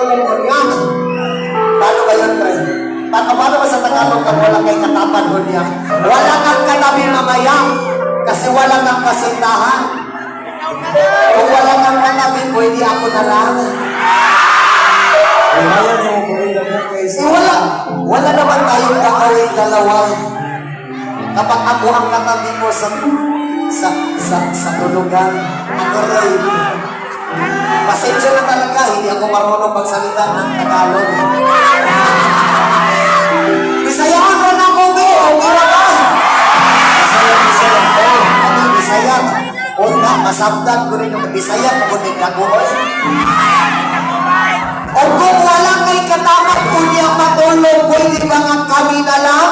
Yan. Paano ba yun, friend? Paano ba sa Tagalog kung wala kay katapan doon yan? Wala kang katabi mamayang kasi wala kang kasintahan. Kung wala kang katabi, pwede ako na lang. Wala naman tayong gagawin dalawa. Kapag ako ang katabi mo sa tulugan, ako rin. Pasensya na talaga, hindi ako marunong magsalita ng Tagalog. Bisayaan ko na ko, be! Okay na ba? Bisaya. Ano, Bisaya? Una, masabdan ko rin yung Bisaya, mabunin na ko, oy. O kung wala kay katapat ko niya matulog, pwede ba nga kami na lang?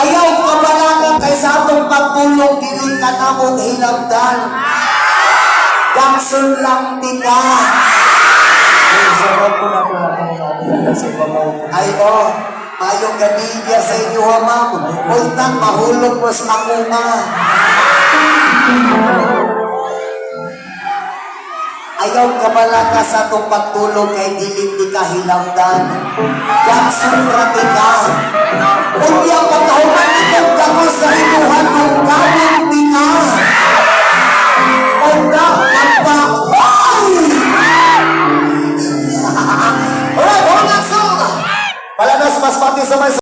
Ayaw ka ba lang kay sa atong pagtulog, dinig ka na mong hilabdan. Jackson lang tika. Ay mayong gabi niya sa inyo ha ma'am. Ultang mahulog mo sa ako nga. Ayaw ka pala ka sa itong pagtulog kay dilig di kahilamdan. Jackson lang tika. Kung yung pagkahuman ikong kako sa inuhan kung kapit